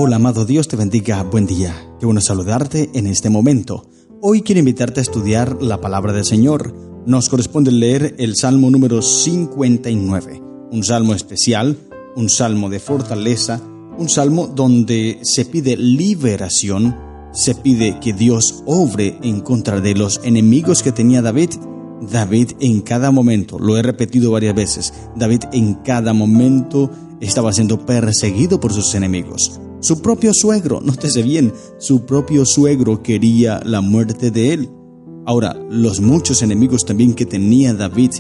Hola, amado Dios, te bendiga, buen día. Qué bueno saludarte en este momento. Hoy quiero invitarte a estudiar la palabra del Señor. Nos corresponde leer el Salmo número 59, un salmo especial, un salmo de fortaleza, un salmo donde se pide liberación, se pide que Dios obre en contra de los enemigos que tenía David. David en cada momento, lo he repetido varias veces, David en cada momento estaba siendo perseguido por sus enemigos. Su propio suegro, nótese bien, su propio suegro quería la muerte de él. Ahora, los muchos enemigos también que tenía David,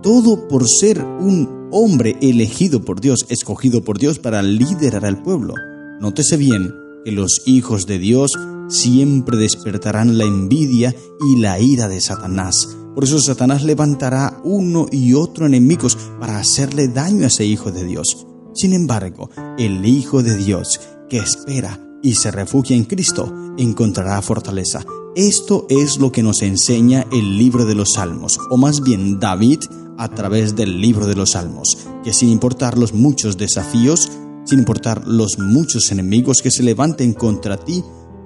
todo por ser un hombre elegido por Dios, escogido por Dios para liderar al pueblo. Nótese bien que los hijos de Dios siempre despertarán la envidia y la ira de Satanás. Por eso Satanás levantará uno y otro enemigos para hacerle daño a ese hijo de Dios. Sin embargo, el Hijo de Dios que espera y se refugia en Cristo encontrará fortaleza. Esto es lo que nos enseña el libro de los Salmos, o más bien David a través del libro de los Salmos, que sin importar los muchos desafíos, sin importar los muchos enemigos que se levanten contra ti,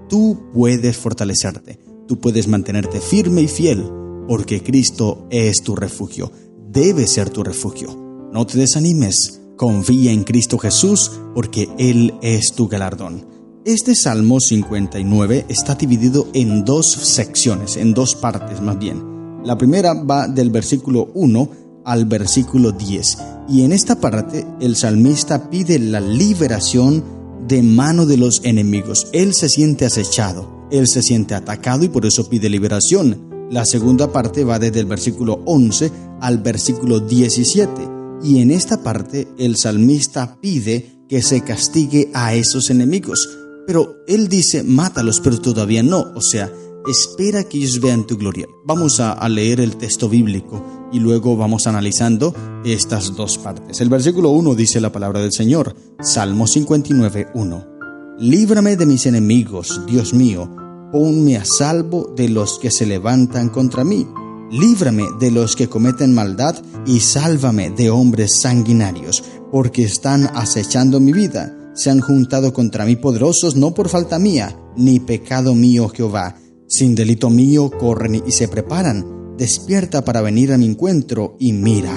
tú puedes fortalecerte, tú puedes mantenerte firme y fiel, porque Cristo es tu refugio, debe ser tu refugio. No te desanimes. Confía en Cristo Jesús porque Él es tu galardón. Este Salmo 59 está dividido en dos secciones, en dos partes más bien. La primera va del versículo 1 al versículo 10. Y en esta parte el salmista pide la liberación de mano de los enemigos. Él se siente acechado, él se siente atacado y por eso pide liberación. La segunda parte va desde el versículo 11 al versículo 17. Y en esta parte el salmista pide que se castigue a esos enemigos. Pero él dice, mátalos, pero todavía no. O sea, espera que ellos vean tu gloria. Vamos a leer el texto bíblico y luego vamos analizando estas dos partes. El versículo 1 dice la palabra del Señor, Salmo 59, 1. Líbrame de mis enemigos, Dios mío, ponme a salvo de los que se levantan contra mí. Líbrame de los que cometen maldad y sálvame de hombres sanguinarios, porque están acechando mi vida. Se han juntado contra mí poderosos, no por falta mía, ni pecado mío, Jehová. Sin delito mío corren y se preparan. Despierta para venir a mi encuentro y mira.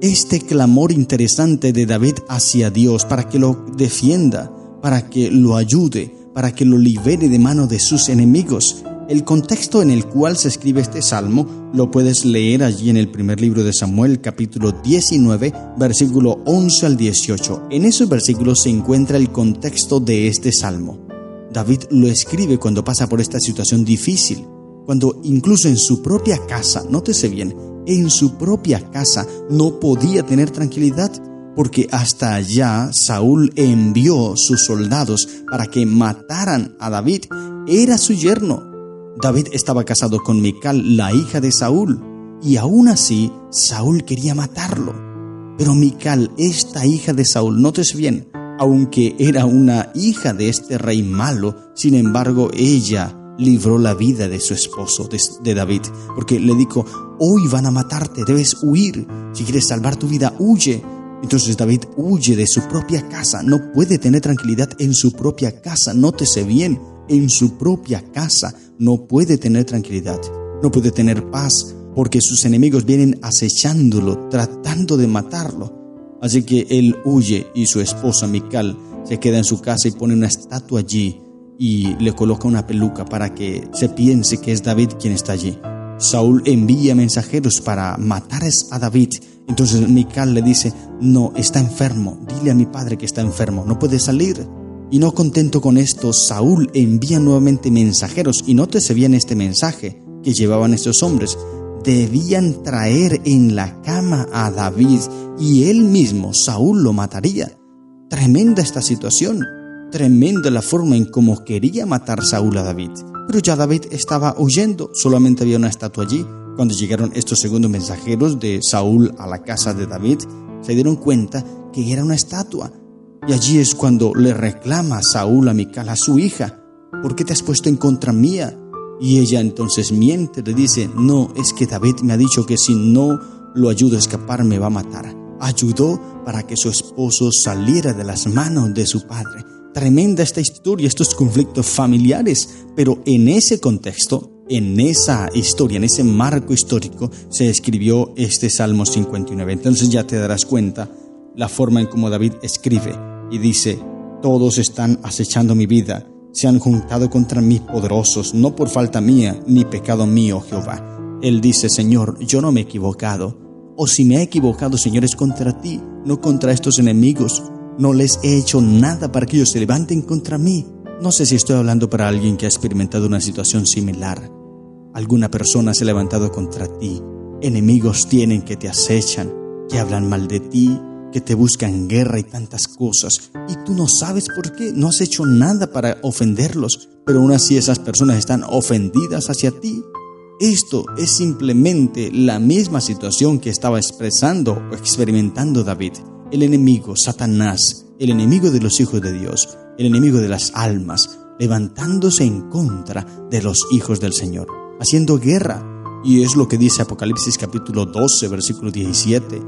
Este clamor interesante de David hacia Dios para que lo defienda, para que lo ayude, para que lo libere de mano de sus enemigos. El contexto en el cual se escribe este salmo lo puedes leer allí en el primer libro de Samuel, capítulo 19, versículo 11 al 18. En esos versículos se encuentra el contexto de este salmo. David lo escribe cuando pasa por esta situación difícil, cuando incluso en su propia casa, nótese bien, en su propia casa no podía tener tranquilidad, porque hasta allá Saúl envió sus soldados para que mataran a David. Era su yerno. David estaba casado con Mical, la hija de Saúl, y aún así Saúl quería matarlo. Pero Mical, esta hija de Saúl, nótese bien, aunque era una hija de este rey malo, sin embargo ella libró la vida de su esposo, de David, porque le dijo, hoy van a matarte, debes huir, si quieres salvar tu vida, huye. Entonces David huye de su propia casa, no puede tener tranquilidad en su propia casa, nótese bien, en su propia casa no puede tener tranquilidad, no puede tener paz, porque sus enemigos vienen acechándolo, tratando de matarlo. Así que él huye y su esposa Mical se queda en su casa y pone una estatua allí y le coloca una peluca para que se piense que es David quien está allí. Saúl envía mensajeros para matar a David. Entonces Mical le dice, no, está enfermo, dile a mi padre que está enfermo, no puede salir. Y no contento con esto, Saúl envía nuevamente mensajeros, y nótese bien este mensaje que llevaban estos hombres. Debían traer en la cama a David, y él mismo, Saúl, lo mataría. Tremenda esta situación, tremenda la forma en cómo quería matar Saúl a David. Pero ya David estaba huyendo, solamente había una estatua allí. Cuando llegaron estos segundos mensajeros de Saúl a la casa de David, se dieron cuenta que era una estatua. Y allí es cuando le reclama Saúl a Mical, a su hija, ¿por qué te has puesto en contra mía? Y ella entonces miente, le dice, no, es que David me ha dicho que si no lo ayudo a escapar me va a matar. Ayudó para que su esposo saliera de las manos de su padre. tremenda esta historia, estos conflictos familiares, pero en ese contexto, en esa historia, en ese marco histórico, se escribió este Salmo 59. Entonces ya te darás cuenta la forma en cómo David escribe y dice: todos están acechando mi vida, se han juntado contra mí poderosos, no por falta mía ni pecado mío, Jehová. Él dice: Señor, yo no me he equivocado, o si me he equivocado, Señor, es contra ti, no contra estos enemigos. No les he hecho nada para que ellos se levanten contra mí. No sé si estoy hablando para alguien que ha experimentado una situación similar. Alguna persona se ha levantado contra ti. Enemigos tienen que te acechan, que hablan mal de ti, que te buscan guerra y tantas cosas. Y tú no sabes por qué, no has hecho nada para ofenderlos, pero aún así esas personas están ofendidas hacia ti. Esto es simplemente la misma situación que estaba expresando o experimentando David. El enemigo, Satanás, el enemigo de los hijos de Dios, el enemigo de las almas, levantándose en contra de los hijos del Señor, haciendo guerra. Y es lo que dice Apocalipsis capítulo 12, versículo 17.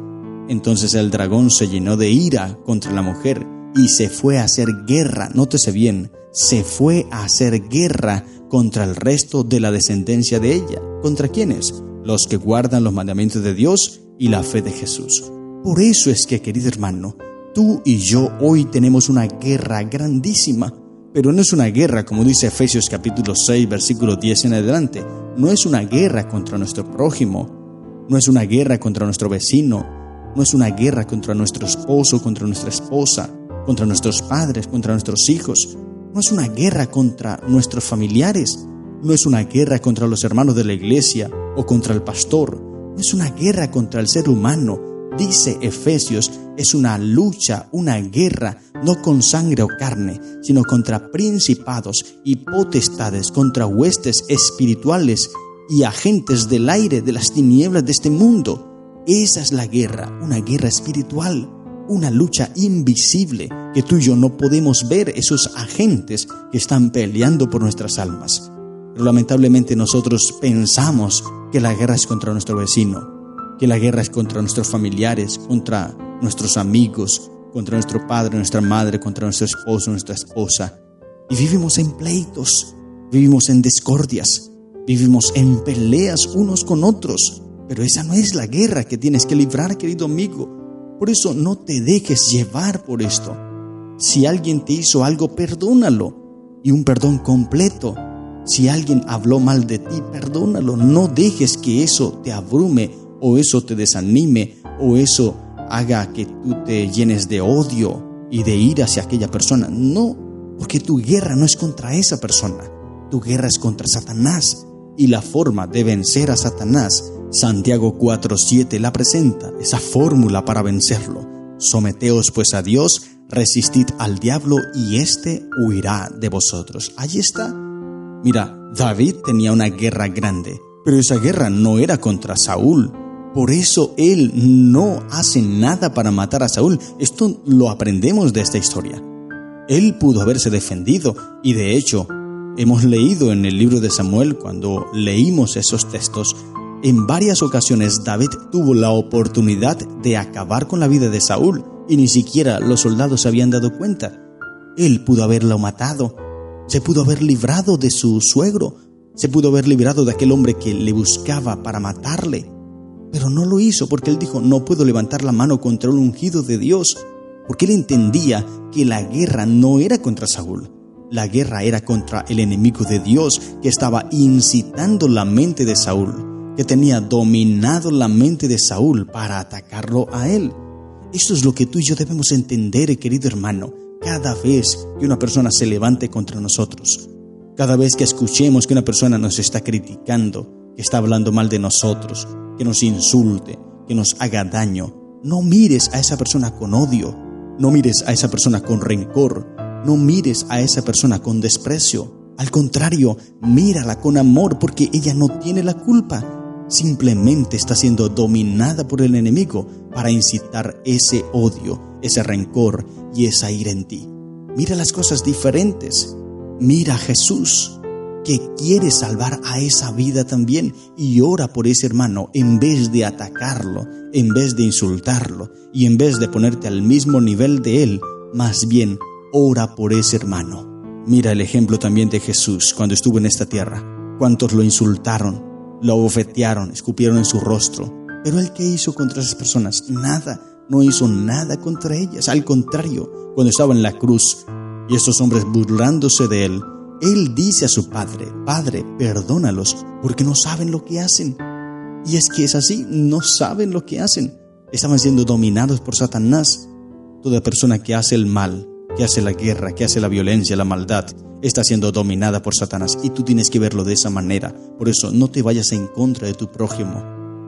Entonces el dragón se llenó de ira contra la mujer y se fue a hacer guerra, nótese bien, se fue a hacer guerra contra el resto de la descendencia de ella. ¿Contra quiénes? Los que guardan los mandamientos de Dios y la fe de Jesús. Por eso es que, querido hermano, tú y yo hoy tenemos una guerra grandísima, pero no es una guerra, como dice Efesios capítulo 6, versículo 10 en adelante. No es una guerra contra nuestro prójimo, no es una guerra contra nuestro vecino, no es una guerra contra nuestro esposo, contra nuestra esposa, contra nuestros padres, contra nuestros hijos. No es una guerra contra nuestros familiares, no es una guerra contra los hermanos de la iglesia o contra el pastor, no es una guerra contra el ser humano. Dice Efesios, es una lucha, una guerra, no con sangre o carne, sino contra principados y potestades, contra huestes espirituales y agentes del aire, de las tinieblas de este mundo. Esa es la guerra, una guerra espiritual, una lucha invisible que tú y yo no podemos ver, esos agentes que están peleando por nuestras almas. Pero lamentablemente nosotros pensamos que la guerra es contra nuestro vecino, que la guerra es contra nuestros familiares, contra nuestros amigos, contra nuestro padre, nuestra madre, contra nuestro esposo, nuestra esposa. Y vivimos en pleitos, vivimos en discordias, vivimos en peleas unos con otros. Pero esa no es la guerra que tienes que librar, querido amigo. Por eso no te dejes llevar por esto. Si alguien te hizo algo, perdónalo, y un perdón completo. Si alguien habló mal de ti, perdónalo. No dejes que eso te abrume, o eso te desanime, o eso haga que tú te llenes de odio y de ira hacia aquella persona. No, porque tu guerra no es contra esa persona, tu guerra es contra Satanás. Y la forma de vencer a Satanás, Santiago 4:7 la presenta, esa fórmula para vencerlo. Someteos pues a Dios, resistid al diablo y éste huirá de vosotros. Ahí está. Mira, David tenía una guerra grande, pero esa guerra no era contra Saúl. Por eso él no hace nada para matar a Saúl. Esto lo aprendemos de esta historia. Él pudo haberse defendido y de hecho hemos leído en el libro de Samuel, cuando leímos esos textos, en varias ocasiones David tuvo la oportunidad de acabar con la vida de Saúl y ni siquiera los soldados se habían dado cuenta. Él pudo haberlo matado, se pudo haber librado de su suegro, se pudo haber librado de aquel hombre que le buscaba para matarle. Pero no lo hizo porque él dijo: no puedo levantar la mano contra un ungido de Dios, porque él entendía que la guerra no era contra Saúl, la guerra era contra el enemigo de Dios que estaba incitando la mente de Saúl, que tenía dominado la mente de Saúl para atacarlo a él. Esto es lo que tú y yo debemos entender, querido hermano, cada vez que una persona se levante contra nosotros, cada vez que escuchemos que una persona nos está criticando, que está hablando mal de nosotros, que nos insulte, que nos haga daño, no mires a esa persona con odio, no mires a esa persona con rencor, no mires a esa persona con desprecio. Al contrario, mírala con amor, porque ella no tiene la culpa. Simplemente está siendo dominada por el enemigo para incitar ese odio, ese rencor y esa ira en ti. Mira las cosas diferentes. Mira a Jesús, que quiere salvar a esa vida también, y ora por ese hermano en vez de atacarlo, en vez de insultarlo y en vez de ponerte al mismo nivel de él. Más bien, ora por ese hermano. Mira el ejemplo también de Jesús cuando estuvo en esta tierra. Cuántos lo insultaron, lo abofetearon, escupieron en su rostro. Pero ¿él qué hizo contra esas personas? Nada, no hizo nada contra ellas. Al contrario, cuando estaba en la cruz y estos hombres burlándose de él, él dice a su Padre: Padre, perdónalos porque no saben lo que hacen. Y es que es así, no saben lo que hacen. Estaban siendo dominados por Satanás. Toda persona que hace el mal, que hace la guerra, que hace la violencia, la maldad, está siendo dominada por Satanás, y tú tienes que verlo de esa manera. Por eso no te vayas en contra de tu prójimo,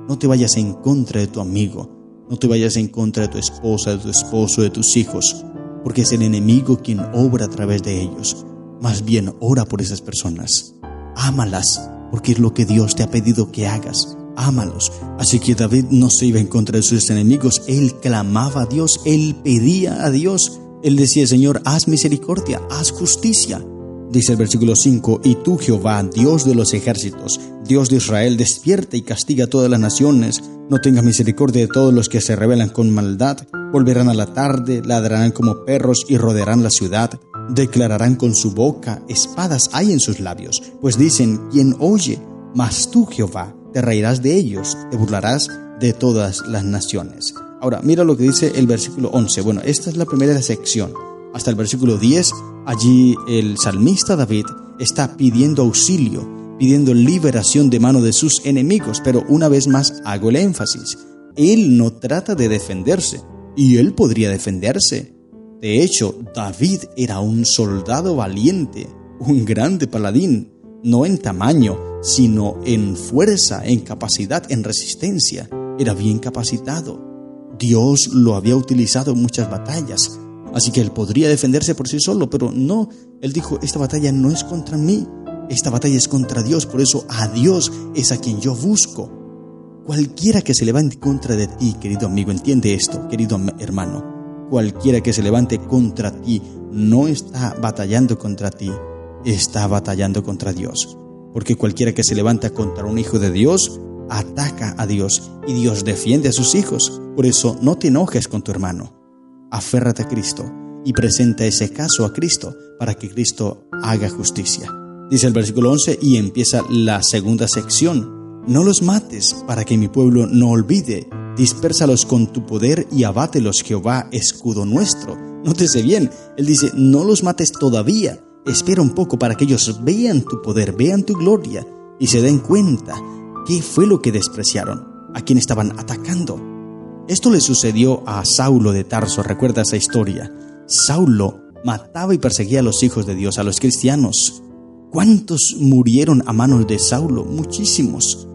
no te vayas en contra de tu amigo, no te vayas en contra de tu esposa, de tu esposo, de tus hijos, porque es el enemigo quien obra a través de ellos. Más bien ora por esas personas, ámalas, porque es lo que Dios te ha pedido que hagas. Ámalos. Así que David no se iba en contra de sus enemigos, él clamaba a Dios, él pedía a Dios, él decía: Señor, haz misericordia, haz justicia. Dice el versículo 5: y tú, Jehová, Dios de los ejércitos, Dios de Israel, despierta y castiga a todas las naciones, no tengas misericordia de todos los que se rebelan con maldad. Volverán a la tarde, ladrarán como perros y rodearán la ciudad, declararán con su boca, espadas hay en sus labios, pues dicen: ¿quién oye? Mas tú, Jehová, te reirás de ellos, te burlarás de todas las naciones. Ahora, mira lo que dice el versículo 11. Bueno, esta es la primera sección. Hasta el versículo 10, allí el salmista David está pidiendo auxilio, pidiendo liberación de mano de sus enemigos. Pero una vez más hago el énfasis: él no trata de defenderse, y él podría defenderse. De hecho, David era un soldado valiente, un grande paladín, no en tamaño, sino en fuerza, en capacidad, en resistencia. Era bien capacitado. Dios lo había utilizado en muchas batallas, así que él podría defenderse por sí solo, pero no. Él dijo: esta batalla no es contra mí, esta batalla es contra Dios, por eso a Dios es a quien yo busco. Cualquiera que se levante contra de ti, querido amigo, entiende esto, querido hermano, cualquiera que se levante contra ti no está batallando contra ti, está batallando contra Dios. Porque cualquiera que se levanta contra un hijo de Dios, ataca a Dios, y Dios defiende a sus hijos. Por eso no te enojes con tu hermano. Aférrate a Cristo y presenta ese caso a Cristo para que Cristo haga justicia. Dice el versículo 11 y empieza la segunda sección. No los mates para que mi pueblo no olvide. Dispérsalos con tu poder y abátelos, Jehová, escudo nuestro. Nótese bien, él dice: no los mates todavía. Espera un poco para que ellos vean tu poder, vean tu gloria y se den cuenta qué fue lo que despreciaron, a quién estaban atacando. Esto le sucedió a Saulo de Tarso. ¿Recuerda esa historia? Saulo mataba y perseguía a los hijos de Dios, a los cristianos. ¿Cuántos murieron a manos de Saulo? Muchísimos.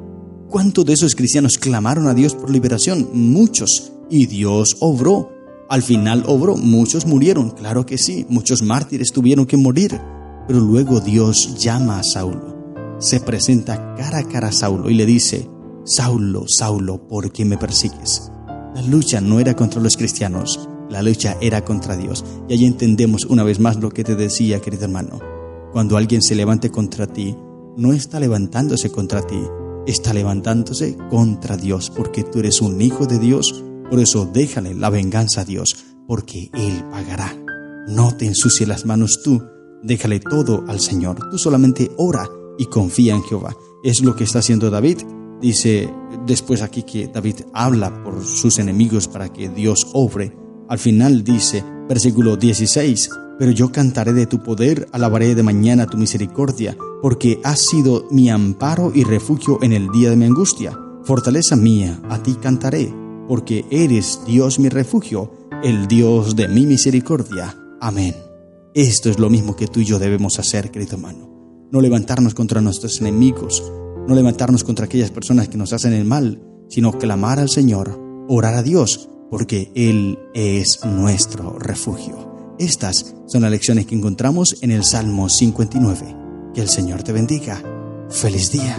¿Cuántos de esos cristianos clamaron a Dios por liberación? Muchos. Y Dios obró. Al final obró. Muchos murieron, claro que sí. Muchos mártires tuvieron que morir. Pero luego Dios llama a Saulo. Se presenta cara a cara a Saulo y le dice: Saulo, Saulo, ¿por qué me persigues? La lucha no era contra los cristianos, la lucha era contra Dios. Y ahí entendemos una vez más lo que te decía, querido hermano. Cuando alguien se levante contra ti, no está levantándose contra ti, está levantándose contra Dios, porque tú eres un hijo de Dios. Por eso déjale la venganza a Dios, porque Él pagará. No te ensucies las manos tú, déjale todo al Señor. Tú solamente ora y confía en Jehová. Es lo que está haciendo David. Dice después aquí que David habla por sus enemigos para que Dios obre. Al final dice, versículo 16: pero yo cantaré de tu poder, alabaré de mañana tu misericordia, porque has sido mi amparo y refugio en el día de mi angustia. Fortaleza mía, a ti cantaré, porque eres Dios mi refugio, el Dios de mi misericordia. Amén. Esto es lo mismo que tú y yo debemos hacer, querido hermano. No levantarnos contra nuestros enemigos, no levantarnos contra aquellas personas que nos hacen el mal, sino clamar al Señor, orar a Dios, porque Él es nuestro refugio. Estas son las lecciones que encontramos en el Salmo 59. Que el Señor te bendiga. ¡Feliz día!